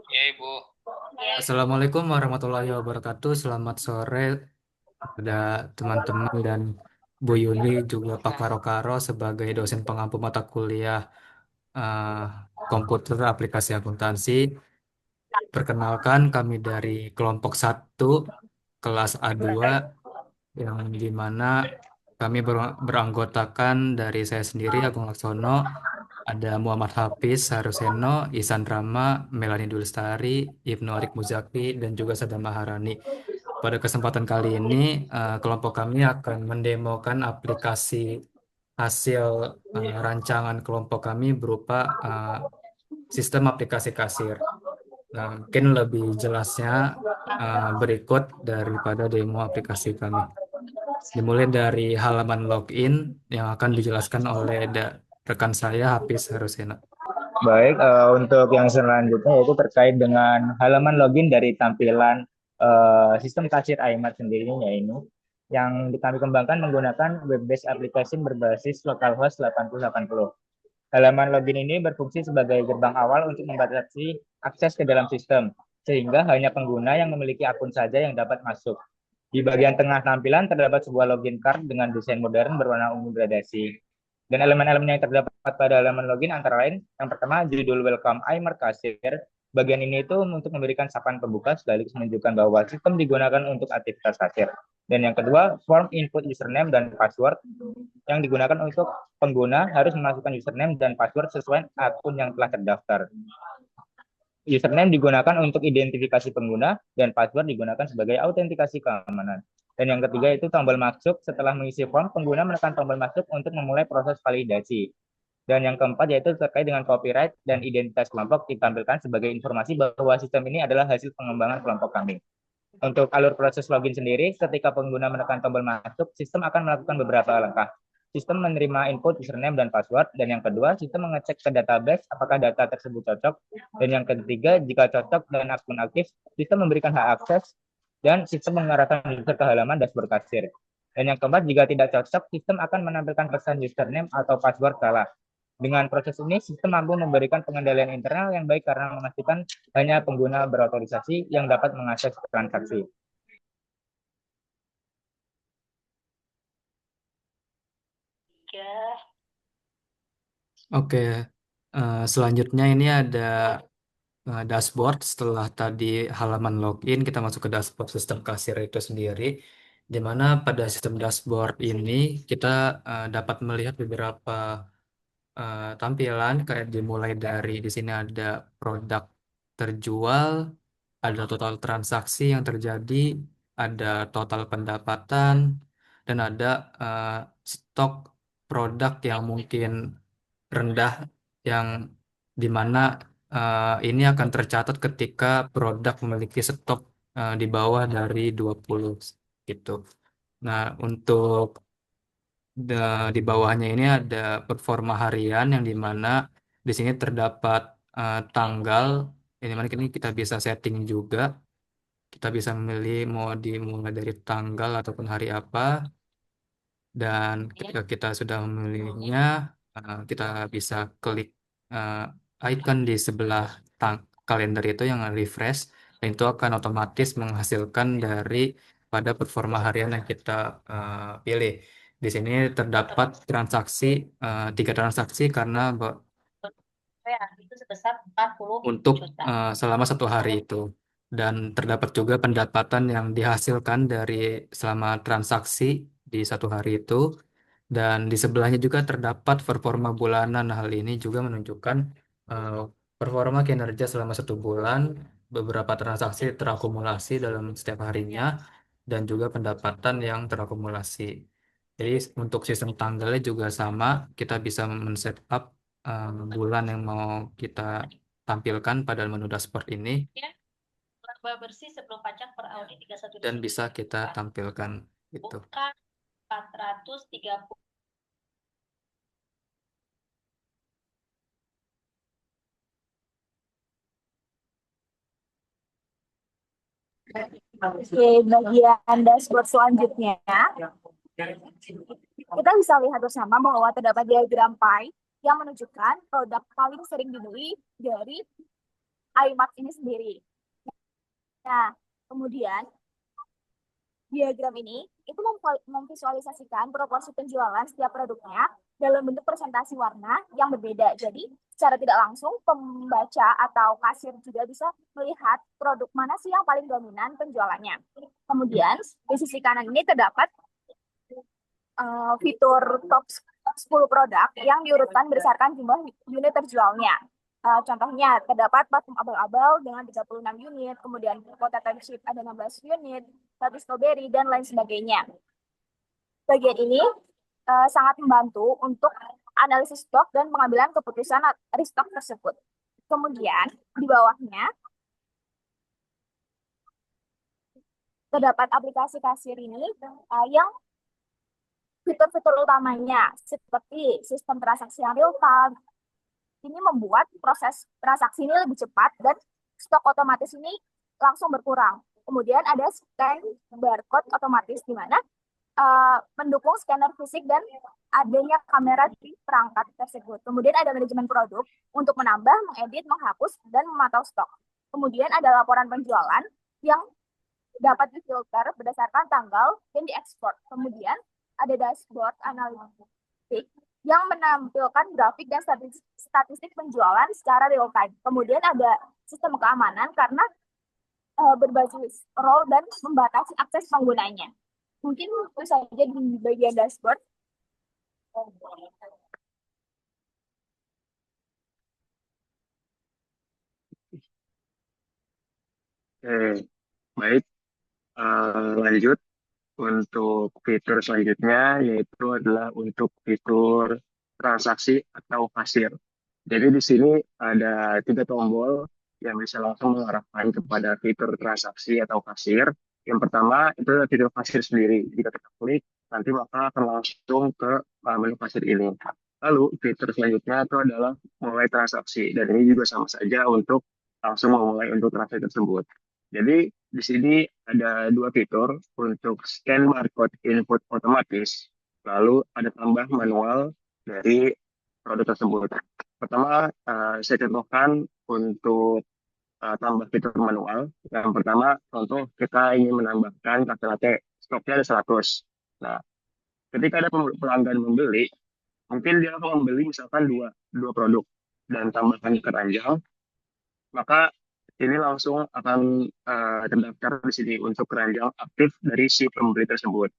Ya, Ibu. Assalamualaikum warahmatullahi wabarakatuh. Selamat sore pada teman-teman dan Bu Yuni juga Pak Karo-Karo sebagai dosen pengampu mata kuliah eh, komputer aplikasi akuntansi. Perkenalkan kami dari kelompok 1 kelas A2 yang dimana kami beranggotakan dari saya sendiri Agung Laksono, ada Muhammad Hafiz Haruseno, Ihsan Rama, Melani Dulstari, Ibnu Arik Muzaki, dan juga Sada Maharani. Pada kesempatan kali ini, kelompok kami akan mendemokan aplikasi hasil rancangan kelompok kami berupa sistem aplikasi kasir. Nah, mungkin lebih jelasnya berikut daripada demo aplikasi kami. Dimulai dari halaman login yang akan dijelaskan oleh rekan saya, Hafiz Harusena. Baik, untuk yang selanjutnya yaitu terkait dengan halaman login dari tampilan sistem kasir iMart sendirinya ini yang kami kembangkan menggunakan web-based application berbasis localhost 8080. Halaman login ini berfungsi sebagai gerbang awal untuk membatasi akses ke dalam sistem, sehingga hanya pengguna yang memiliki akun saja yang dapat masuk. Di bagian tengah tampilan terdapat sebuah login card dengan desain modern berwarna ungu gradasi. Dan elemen-elemen yang terdapat pada halaman login antara lain, yang pertama judul Welcome iMart Kasir. Bagian ini itu untuk memberikan sapaan pembuka sekaligus menunjukkan bahwa sistem digunakan untuk aktivitas kasir. Dan yang kedua, form input username dan password yang digunakan untuk pengguna harus memasukkan username dan password sesuai akun yang telah terdaftar. Username digunakan untuk identifikasi pengguna dan password digunakan sebagai autentikasi keamanan. Dan yang ketiga itu tombol masuk. Setelah mengisi form, pengguna menekan tombol masuk untuk memulai proses validasi. Dan yang keempat yaitu terkait dengan copyright dan identitas kelompok ditampilkan sebagai informasi bahwa sistem ini adalah hasil pengembangan kelompok kami. Untuk alur proses login sendiri, ketika pengguna menekan tombol masuk, sistem akan melakukan beberapa langkah. Sistem menerima input username dan password, dan yang kedua, sistem mengecek ke database apakah data tersebut cocok, dan yang ketiga, jika cocok dan akun aktif, sistem memberikan hak akses, dan sistem mengarahkan user ke halaman dashboard kasir. Dan yang keempat, jika tidak cocok, sistem akan menampilkan pesan username atau password salah. Dengan proses ini, sistem mampu memberikan pengendalian internal yang baik karena memastikan hanya pengguna berotorisasi yang dapat mengakses transaksi. Oke, selanjutnya ini ada dashboard. Setelah tadi halaman login, kita masuk ke dashboard sistem kasir itu sendiri, di mana pada sistem dashboard ini kita dapat melihat beberapa tampilan, kayak dimulai dari di sini ada produk terjual, ada total transaksi yang terjadi, ada total pendapatan, dan ada eh, stok produk yang mungkin rendah, yang dimana ini akan tercatat ketika produk memiliki stok di bawah dari 20 gitu. Nah, untuk di bawahnya ini ada performa harian yang dimana di sini terdapat tanggal, yang dimana ini kita bisa setting juga. Kita bisa memilih mau dimulai dari tanggal ataupun hari apa. Dan ketika kita sudah memilihnya, kita bisa klik icon di sebelah kalender itu yang refresh, dan itu akan otomatis menghasilkan dari pada performa harian yang kita pilih. Di sini terdapat transaksi, 3 transaksi karena Itu sebesar 40 untuk juta. selama 1 hari itu. Dan terdapat juga pendapatan yang dihasilkan dari selama transaksi di 1 hari itu. Dan di sebelahnya juga terdapat performa bulanan. Hal ini juga menunjukkan eh, performa kinerja selama 1 bulan, beberapa transaksi terakumulasi dalam setiap harinya, dan juga pendapatan yang terakumulasi. Jadi untuk sistem tanggalnya juga sama, kita bisa men-setup bulan yang mau kita tampilkan pada menu dashboard ini, Ya, laba bersih sebelum pajak per audit dan bisa kita 31 tampilkan itu. bukan 430. Oke, bagian dashboard selanjutnya Kita bisa lihat bersama bahwa terdapat diagram pie yang menunjukkan produk paling sering dibeli dari iMart ini sendiri. Nah, kemudian diagram ini itu memvisualisasikan proporsi penjualan setiap produknya dalam bentuk presentasi warna yang berbeda. Jadi, secara tidak langsung pembaca atau kasir juga bisa melihat produk mana sih yang paling dominan penjualannya. Kemudian, di sisi kanan ini terdapat fitur top 10 produk yang diurutkan berdasarkan jumlah unit terjualnya. Contohnya, terdapat parfum abal-abal dengan 36 unit, kemudian potato chip ada 16 unit, roti strawberry, dan lain sebagainya. Bagian ini sangat membantu untuk analisis stok dan pengambilan keputusan restock tersebut. Kemudian, di bawahnya, terdapat aplikasi kasir ini yang fitur-fitur utamanya seperti sistem transaksi yang real time. Ini membuat proses transaksi ini lebih cepat dan stok otomatis ini langsung berkurang. Kemudian ada scan barcode otomatis di mana mendukung scanner fisik dan adanya kamera di perangkat tersebut. Kemudian ada manajemen produk untuk menambah, mengedit, menghapus, dan memantau stok. Kemudian ada laporan penjualan yang dapat difilter berdasarkan tanggal dan diekspor. Kemudian ada dashboard analitik yang menampilkan grafik dan statistik penjualan secara real time. Kemudian ada sistem keamanan karena berbasis role dan membatasi akses penggunanya. Mungkin itu saja di bagian dashboard. Oke, baik. Lanjut untuk fitur selanjutnya, yaitu adalah untuk fitur transaksi atau kasir. Jadi di sini ada 3 tombol yang bisa langsung mengarahkan kepada fitur transaksi atau kasir. Yang pertama itu adalah fitur kasir sendiri. Jika kita klik, nanti maka akan langsung ke menu kasir ini. Lalu fitur selanjutnya itu adalah mulai transaksi. Dan ini juga sama saja untuk langsung memulai untuk transaksi tersebut. Jadi di sini ada 2 fitur untuk scan barcode input otomatis. Lalu ada tambah manual dari produk tersebut. Pertama, saya contohkan untuk tambah fitur manual. Yang pertama, contoh kita ingin menambahkan kafe latte, stoknya ada 100. Nah, ketika ada pelanggan membeli, mungkin dia akan membeli misalkan dua produk dan tambahkan keranjang, maka ini langsung akan terdaftar di sini untuk keranjang aktif dari si pembeli tersebut.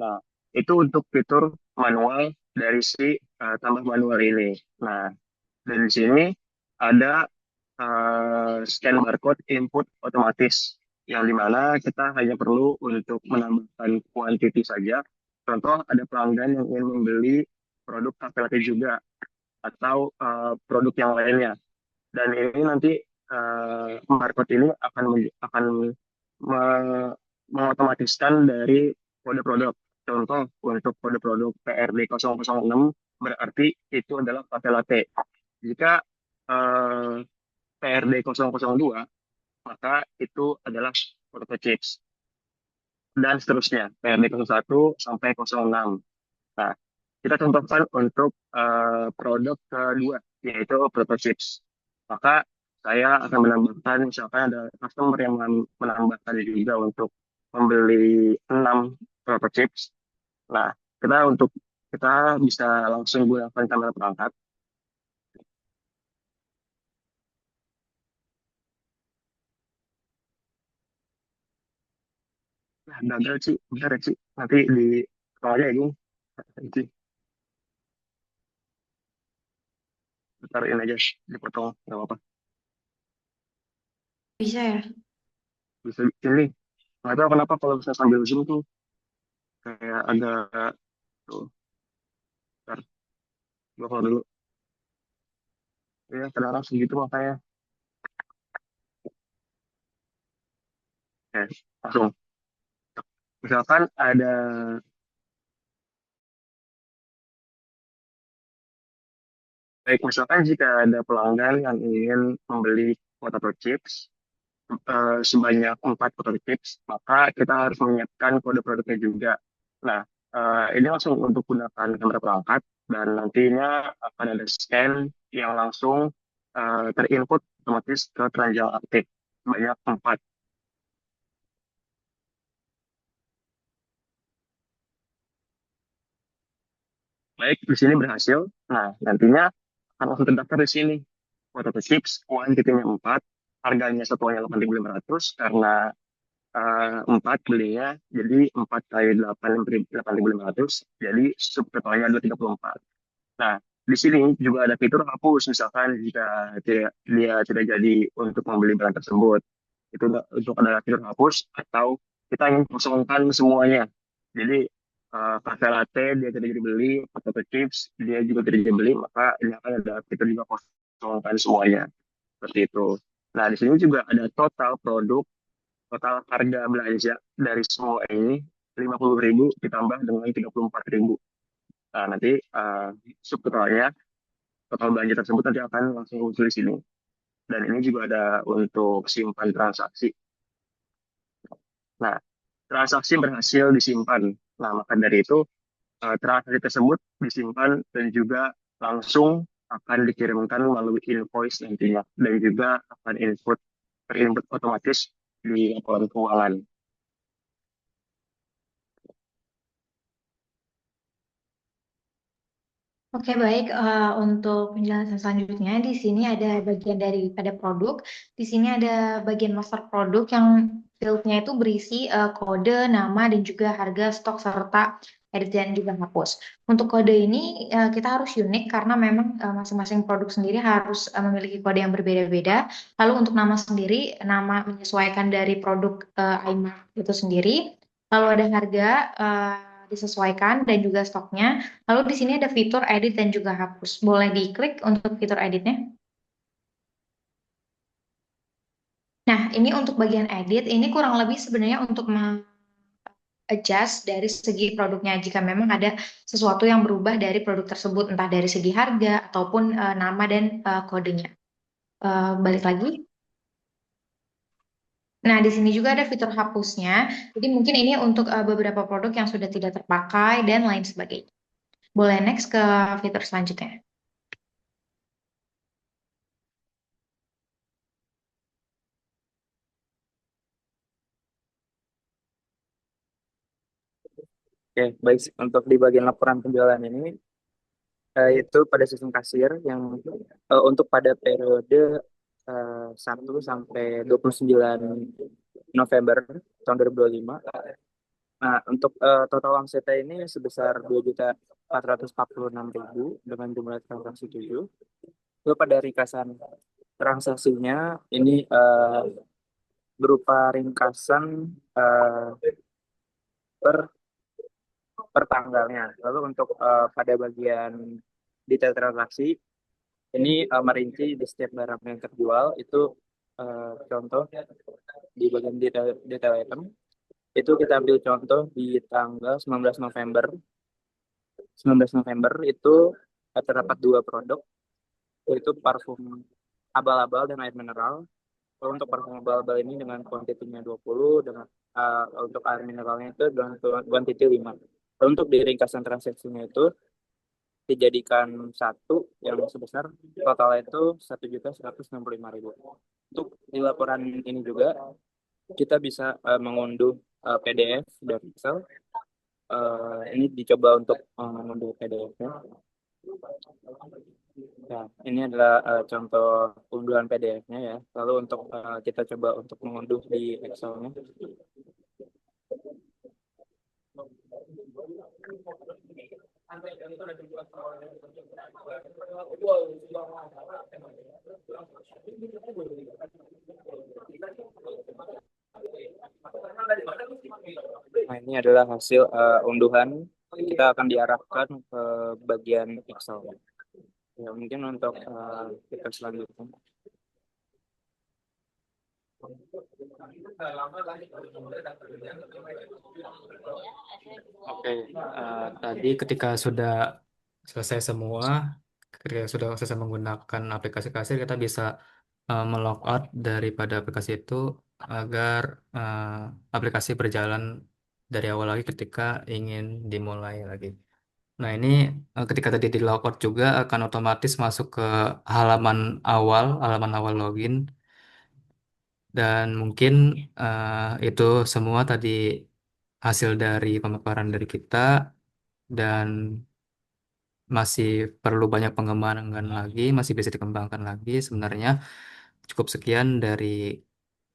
Nah, itu untuk fitur manual dari si tambah manual ini. Nah, dan di sini ada scan barcode input otomatis yang dimana kita hanya perlu untuk menambahkan quantity saja. Contoh ada pelanggan yang ingin membeli produk kafe latte juga atau produk yang lainnya. Dan ini nanti barcode ini akan mengotomatiskan dari kode produk. Contoh untuk kode produk PRD 006 berarti itu adalah kafe latte. Jika PRD 002, maka itu adalah potato chips. Dan seterusnya, PRD 01 sampai 06. Nah, kita contohkan untuk produk kedua, yaitu potato chips. Maka saya akan menambahkan, misalkan ada customer yang menambahkan juga untuk membeli 6 potato chips. Nah, kita bisa langsung gunakan kamera perangkat. Nah, gagal sih, bentar ya sih. Nanti di soalnya ini, nanti bentar ini aja dipotong, nggak apa-apa. Bisa ya? Bisa ini, nggak tahu kenapa kalau bisa sambil zoom tuh kayak agak tuh. Bentar, gua kalau dulu. Ya, kadang-kadang segitu makanya. Oke, langsung. Misalkan ada baik misalkan jika ada pelanggan yang ingin membeli potato chips sebanyak 4 potato chips, maka kita harus menyiapkan kode produknya juga. Nah, Ini langsung untuk gunakan kamera perangkat dan nantinya akan ada scan yang langsung terinput otomatis ke keranjang aktif banyak 4. Baik, di sini berhasil. Nah, nantinya akan langsung terdaftar di sini. Potato chips, kuantitinya 4, harganya satuannya 8.500 karena 4 belinya, jadi 4 kali 8.500, jadi subtotalnya 234. Nah, di sini juga ada fitur hapus, misalkan jika dia tidak jadi untuk membeli barang tersebut. Itu untuk ada fitur hapus atau kita ingin kosongkan semuanya. Jadi cafe latte dia tidak jadi beli, potato chips dia juga tidak jadi beli, maka ini akan ada fitur juga kosongkan semuanya. Seperti itu. Nah, di sini juga ada total harga belanja dari semua ini 50.000 ditambah dengan 34.000. Nah, nanti subtotalnya total belanja tersebut nanti akan langsung muncul di sini. Dan ini juga ada untuk simpan transaksi. Nah, transaksi berhasil disimpan. Nah, maka dari itu transaksi tersebut disimpan dan juga langsung akan dikirimkan melalui invoice nantinya dan juga akan terinput otomatis di laporan keuangan. Oke, baik. Untuk penjelasan selanjutnya, di sini ada bagian daripada produk. Di sini ada bagian master produk yang fieldnya itu berisi kode, nama, dan juga harga stok serta edit dan juga hapus. Untuk kode ini kita harus unik karena memang masing-masing produk sendiri harus memiliki kode yang berbeda-beda. Lalu untuk nama sendiri, nama menyesuaikan dari produk iMark itu sendiri. Lalu ada harga disesuaikan dan juga stoknya. Lalu di sini ada fitur edit dan juga hapus. Boleh diklik untuk fitur editnya. Nah, ini untuk bagian edit, ini kurang lebih sebenarnya untuk adjust dari segi produknya jika memang ada sesuatu yang berubah dari produk tersebut, entah dari segi harga ataupun nama dan kodenya. Balik lagi. Nah, di sini juga ada fitur hapusnya. Jadi mungkin ini untuk beberapa produk yang sudah tidak terpakai dan lain sebagainya. Boleh next ke fitur selanjutnya. Oke, baik. Untuk di bagian laporan penjualan ini, itu pada sistem kasir yang untuk pada periode 1 sampai 29 November tahun 2025. Nah, untuk total uang CT ini sebesar 2.446.000 dengan jumlah transaksi 7. Lalu pada ringkasan transaksinya ini berupa ringkasan per tanggalnya. Lalu untuk pada bagian detail transaksi ini merinci di setiap barang yang terjual itu contoh di bagian detail item itu kita ambil contoh di tanggal 19 November. 19 November itu terdapat 2 produk, yaitu parfum abal-abal dan air mineral. Kalau untuk parfum abal-abal ini dengan kuantitinya 20, dengan untuk air mineralnya itu dengan kuantiti 5. Lalu untuk di ringkasan transaksinya itu dijadikan satu yang sebesar totalnya itu 1.165.000. Untuk di laporan ini juga kita bisa mengunduh PDF dari Excel. Ini dicoba untuk mengunduh PDF-nya. Nah, ini adalah contoh unduhan PDF-nya ya. Lalu untuk kita coba untuk mengunduh di Excel-nya. Nah, ini adalah hasil unduhan. Kita akan diarahkan ke bagian Excel. Ya, mungkin untuk kita selanjutnya. Oke, tadi ketika sudah selesai semua, ketika sudah selesai menggunakan aplikasi kasir, kita bisa melog out daripada aplikasi itu agar aplikasi berjalan dari awal lagi ketika ingin dimulai lagi. Nah, ini ketika tadi di logout juga akan otomatis masuk ke halaman awal login. Dan mungkin itu semua tadi hasil dari pemaparan dari kita dan masih perlu banyak pengembangan lagi, masih bisa dikembangkan lagi. Sebenarnya cukup sekian dari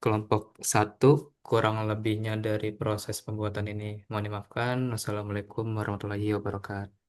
kelompok satu, kurang lebihnya dari proses pembuatan ini. Mohon dimaafkan. Wassalamualaikum warahmatullahi wabarakatuh.